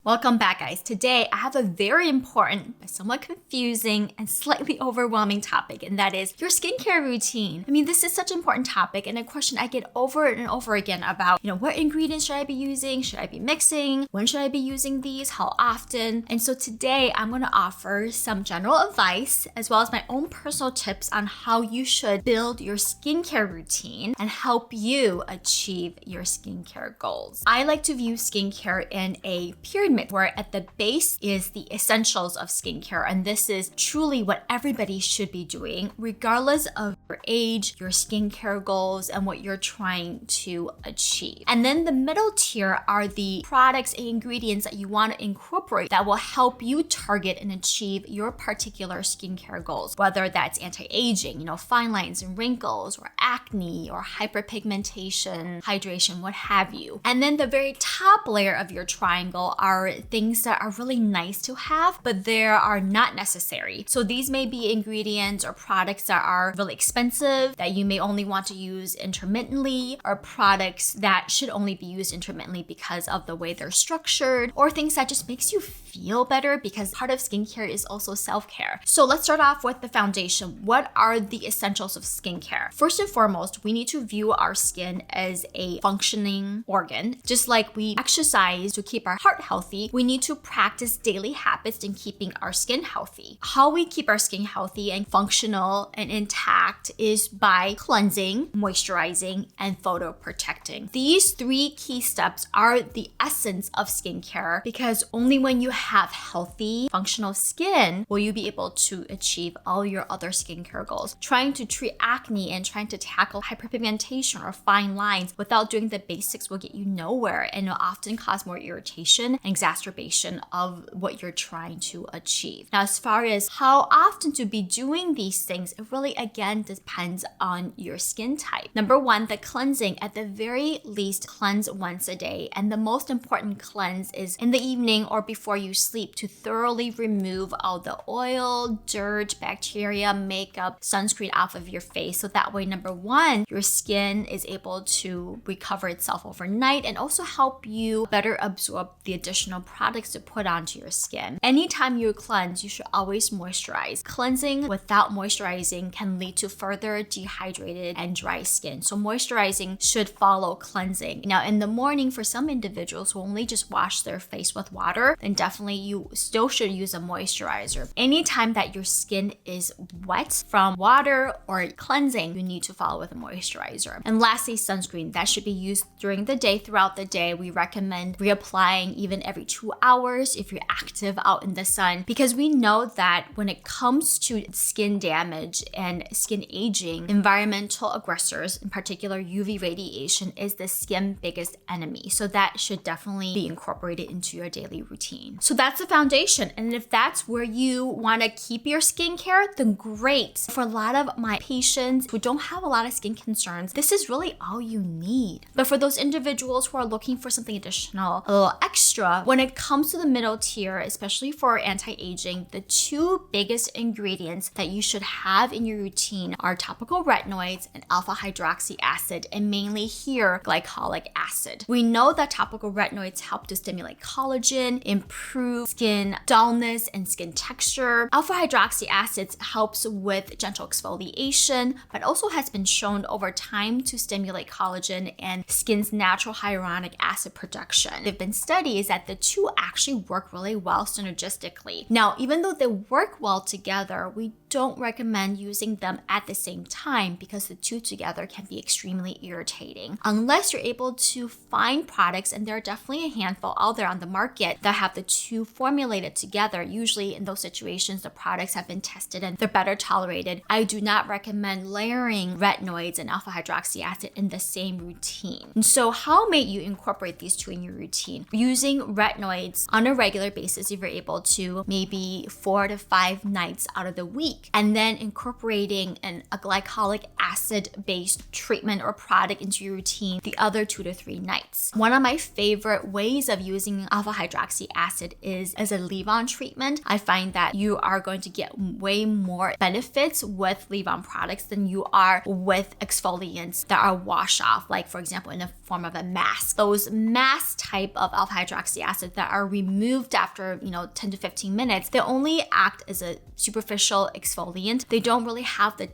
Welcome back, guys. Today, I have a very important but somewhat confusing and slightly overwhelming topic, and that is your skincare routine. I mean, this is such an important topic and a question I get over and over again about, what ingredients should I be using? Should I be mixing? When should I be using these? How often? And so today, I'm going to offer some general advice as well as my own personal tips on how you should build your skincare routine and help you achieve your skincare goals. I like to view skincare in a pyramid where at the base is the essentials of skincare, and this is truly what everybody should be doing regardless of your age, your skincare goals, and what you're trying to achieve. And then the middle tier are the products and ingredients that you want to incorporate that will help you target and achieve your particular skincare goals, whether that's anti-aging, fine lines and wrinkles, or acne, or hyperpigmentation, hydration, what have you. And then the very top layer of your triangle are things that are really nice to have, but they are not necessary. So these may be ingredients or products that are really expensive that you may only want to use intermittently, or products that should only be used intermittently because of the way they're structured, or things that just makes you feel better, because part of skincare is also self-care. So let's start off with the foundation. What are the essentials of skincare? First and foremost, we need to view our skin as a functioning organ. Just like we exercise to keep our heart healthy, we need to practice daily habits in keeping our skin healthy. How we keep our skin healthy and functional and intact is by cleansing, moisturizing, and photoprotecting. These three key steps are the essence of skincare, because only when you have healthy, functional skin will you be able to achieve all your other skincare goals. Trying to treat acne and trying to tackle hyperpigmentation or fine lines without doing the basics will get you nowhere and will often cause more irritation and exacerbation of what you're trying to achieve. Now, as far as how often to be doing these things, it really again depends on your skin type. Number one, the cleansing. At the very least, cleanse once a day. And the most important cleanse is in the evening or before you sleep, to thoroughly remove all the oil, dirt, bacteria, makeup, sunscreen off of your face. So that way, number one, your skin is able to recover itself overnight and also help you better absorb the additional products to put onto your skin. Anytime you cleanse, you should always moisturize. Cleansing without moisturizing can lead to further dehydrated and dry skin. So moisturizing should follow cleansing. Now, in the morning, for some individuals who only just wash their face with water, then definitely you still should use a moisturizer. Anytime that your skin is wet from water or cleansing, you need to follow with a moisturizer. And lastly, sunscreen. That should be used during the day, throughout the day. We recommend reapplying even every 2 hours if you're active out in the sun, because we know that when it comes to skin damage and skin aging, environmental aggressors, in particular UV radiation, is the skin's biggest enemy. So that should definitely be incorporated into your daily routine. So that's the foundation. And if that's where you want to keep your skincare, then great. For a lot of my patients who don't have a lot of skin concerns, this is really all you need. But for those individuals who are looking for something additional, a little extra, when it comes to the middle tier, especially for anti-aging, the two biggest ingredients that you should have in your routine are topical retinoids and alpha hydroxy acid, and mainly here, glycolic acid. We know that topical retinoids help to stimulate collagen, improve skin dullness and skin texture. Alpha hydroxy acids helps with gentle exfoliation, but also has been shown over time to stimulate collagen and skin's natural hyaluronic acid production. There have been studies that the two actually work really well synergistically. Now, even though they work well together, we don't recommend using them at the same time because the two together can be extremely irritating. Unless you're able to find products, and there are definitely a handful out there on the market that have the two formulated together. Usually in those situations, the products have been tested and they're better tolerated. I do not recommend layering retinoids and alpha hydroxy acid in the same routine. And so how may you incorporate these two in your routine? Using retinoids on a regular basis, if you're able to, maybe 4 to 5 nights out of the week. week, and then incorporating a glycolic acid-based treatment or product into your routine the other 2 to 3 nights. One of my favorite ways of using alpha hydroxy acid is as a leave-on treatment. I find that you are going to get way more benefits with leave-on products than you are with exfoliants that are wash off, like for example in the form of a mask. Those mask type of alpha hydroxy acid that are removed after 10 to 15 minutes, they only act as a superficial exfoliant. They don't really have the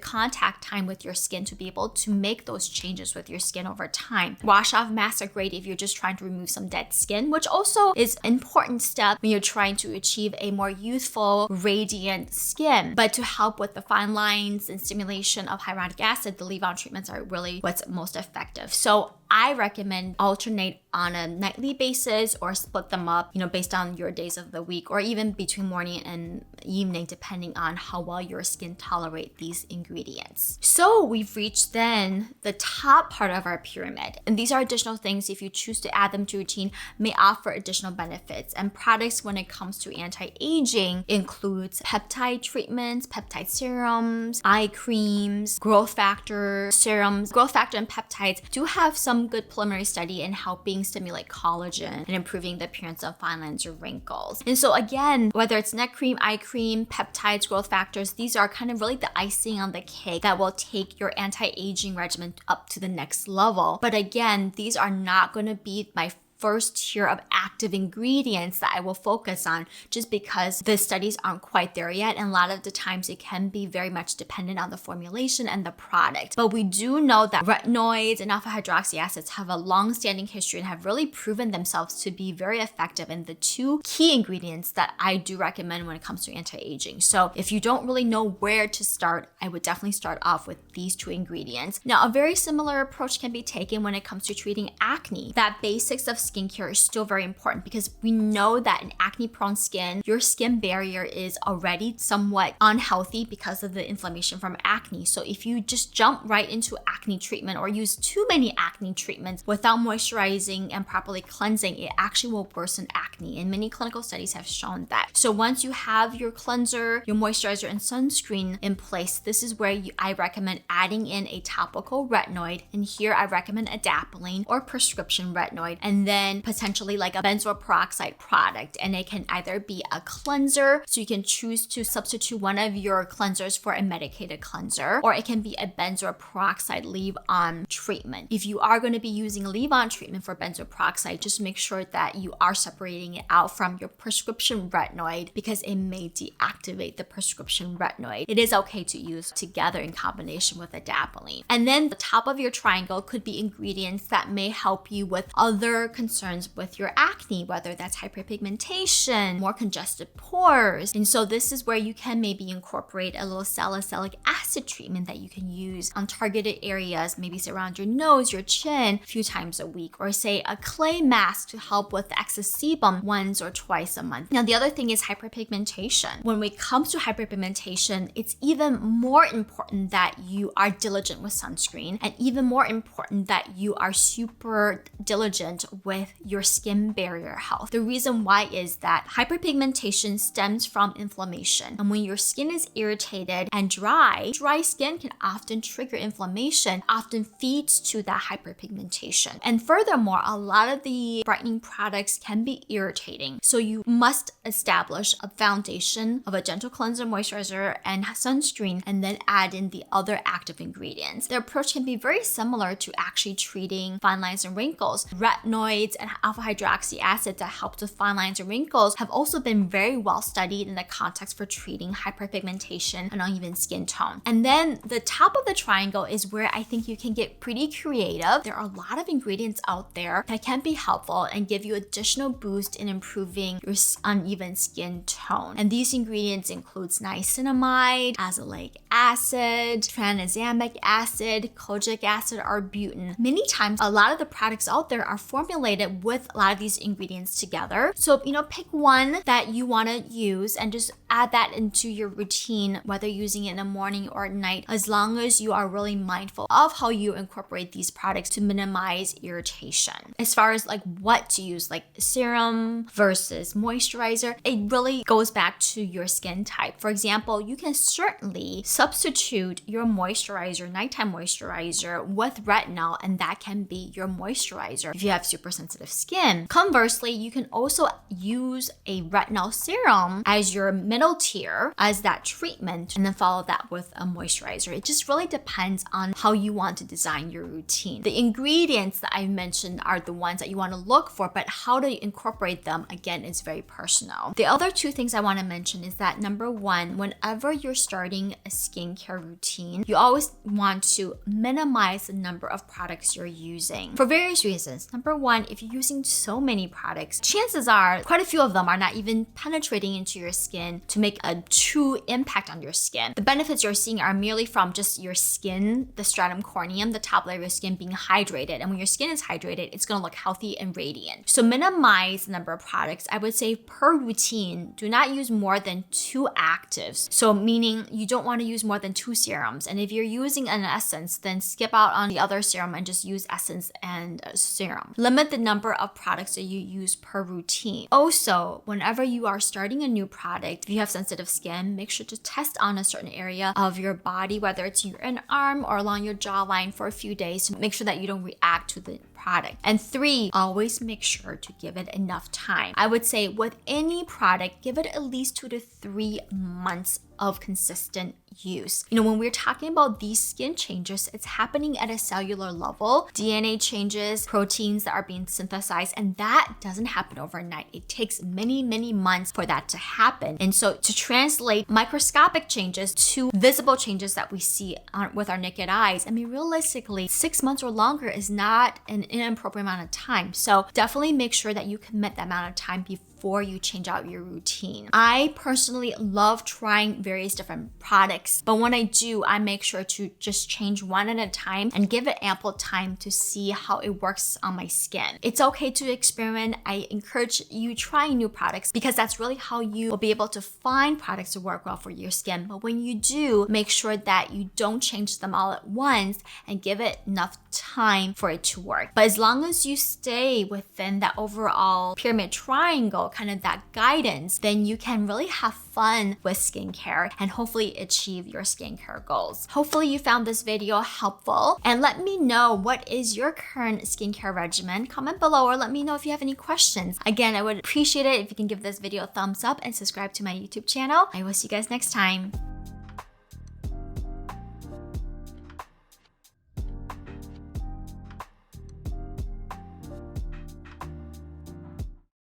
contact time with your skin to be able to make those changes with your skin over time. Wash off masks are great if you're just trying to remove some dead skin, which also is an important step when you're trying to achieve a more youthful, radiant skin. But to help with the fine lines and stimulation of hyaluronic acid, the leave-on treatments are really what's most effective. So I recommend alternate on a nightly basis or split them up, based on your days of the week, or even between morning and evening, depending on how well your skin tolerate these ingredients. So we've reached then the top part of our pyramid. And these are additional things, if you choose to add them to your routine, may offer additional benefits. And products when it comes to anti-aging includes peptide treatments, peptide serums, eye creams, growth factor serums. Growth factor and peptides do have some good preliminary study in helping stimulate collagen and improving the appearance of fine lines or wrinkles. And so again, whether it's neck cream, eye cream, peptides, growth factors, these are kind of really the icing on the cake that will take your anti-aging regimen up to the next level. But again, these are not going to be my first tier of active ingredients that I will focus on, just because the studies aren't quite there yet. And a lot of the times it can be very much dependent on the formulation and the product. But we do know that retinoids and alpha hydroxy acids have a long-standing history and have really proven themselves to be very effective in the 2 key ingredients that I do recommend when it comes to anti-aging. So if you don't really know where to start, I would definitely start off with these 2 ingredients. Now, a very similar approach can be taken when it comes to treating acne. That basics of skincare is still very important, because we know that in acne-prone skin, your skin barrier is already somewhat unhealthy because of the inflammation from acne. So if you just jump right into acne treatment or use too many acne treatments without moisturizing and properly cleansing, it actually will worsen acne. And many clinical studies have shown that. So once you have your cleanser, your moisturizer, and sunscreen in place, this is where I recommend adding in a topical retinoid. And here I recommend adapalene or prescription retinoid, and then potentially like a benzoyl peroxide product. And it can either be a cleanser, so you can choose to substitute one of your cleansers for a medicated cleanser, or it can be a benzoyl peroxide leave-on treatment. If you are going to be using a leave-on treatment for benzoyl peroxide, just make sure that you are separating it out from your prescription retinoid, because it may deactivate the prescription retinoid. It is okay to use together in combination with adapalene. And then the top of your triangle could be ingredients that may help you with other concerns with your acne, whether that's hyperpigmentation, more congested pores. And so this is where you can maybe incorporate a little salicylic acid treatment that you can use on targeted areas, maybe around your nose, your chin, a few times a week, or say a clay mask to help with excess sebum once or twice a month. Now, the other thing is hyperpigmentation. When it comes to hyperpigmentation, it's even more important that you are diligent with sunscreen, and even more important that you are super diligent with your skin barrier health. The reason why is that hyperpigmentation stems from inflammation. And when your skin is irritated and dry skin can often trigger inflammation, often feeds to that hyperpigmentation. And furthermore, a lot of the brightening products can be irritating. So you must establish a foundation of a gentle cleanser, moisturizer, and sunscreen, and then add in the other active ingredients. The approach can be very similar to actually treating fine lines and wrinkles. Retinoids and alpha hydroxy acid that help with fine lines and wrinkles have also been very well studied in the context for treating hyperpigmentation and uneven skin tone. And then the top of the triangle is where I think you can get pretty creative. There are a lot of ingredients out there that can be helpful and give you additional boost in improving your uneven skin tone. And these ingredients include niacinamide, azelaic acid, tranexamic acid, kojic acid, or butane. Many times, a lot of the products out there are formulated with a lot of these ingredients together. So, pick one that you want to use and just add that into your routine, whether using it in the morning or at night, as long as you are really mindful of how you incorporate these products to minimize irritation. As far as like what to use, like serum versus moisturizer, it really goes back to your skin type. For example, you can certainly substitute your moisturizer, nighttime moisturizer, with retinol, and that can be your moisturizer if you have super sensitive skin. Conversely, you can also use a retinol serum as your middle tier as that treatment, and then follow that with a moisturizer. It just really depends on how you want to design your routine. The ingredients that I mentioned are the ones that you want to look for, but how to incorporate them, again, is very personal. The other two things I want to mention is that number one, whenever you're starting a skincare routine, you always want to minimize the number of products you're using for various reasons. Number one, if you're using so many products, chances are quite a few of them are not even penetrating into your skin to make a true impact on your skin. The benefits you're seeing are merely from just your skin, the stratum corneum, the top layer of your skin being hydrated. And when your skin is hydrated, it's going to look healthy and radiant. So minimize the number of products. I would say per routine, do not use more than 2 actives. So meaning you don't want to use more than 2 serums. And if you're using an essence, then skip out on the other serum and just use essence and serum. Limit the number of products that you use per routine. Also, whenever you are starting a new product, if you have sensitive skin, make sure to test on a certain area of your body, whether it's your arm or along your jawline for a few days to make sure that you don't react to the product. And 3, always make sure to give it enough time. I would say with any product, give it at least 2 to 3 months of consistent use. When we're talking about these skin changes, it's happening at a cellular level. DNA changes, proteins that are being synthesized, and that doesn't happen overnight. It takes many, many months for that to happen. And so to translate microscopic changes to visible changes that we see with our naked eyes, realistically, 6 months or longer is not an inappropriate amount of time. So definitely make sure that you commit that amount of time before you change out your routine. I personally love trying various different products, but when I do, I make sure to just change one at a time and give it ample time to see how it works on my skin. It's okay to experiment. I encourage you trying new products because that's really how you will be able to find products to work well for your skin. But when you do, make sure that you don't change them all at once and give it enough time for it to work. But as long as you stay within that overall pyramid triangle, kind of that guidance, then you can really have fun with skincare and hopefully achieve your skincare goals. Hopefully you found this video helpful, and let me know what is your current skincare regimen. Comment below or let me know if you have any questions. Again, I would appreciate it if you can give this video a thumbs up and subscribe to my YouTube channel. I will see you guys next time.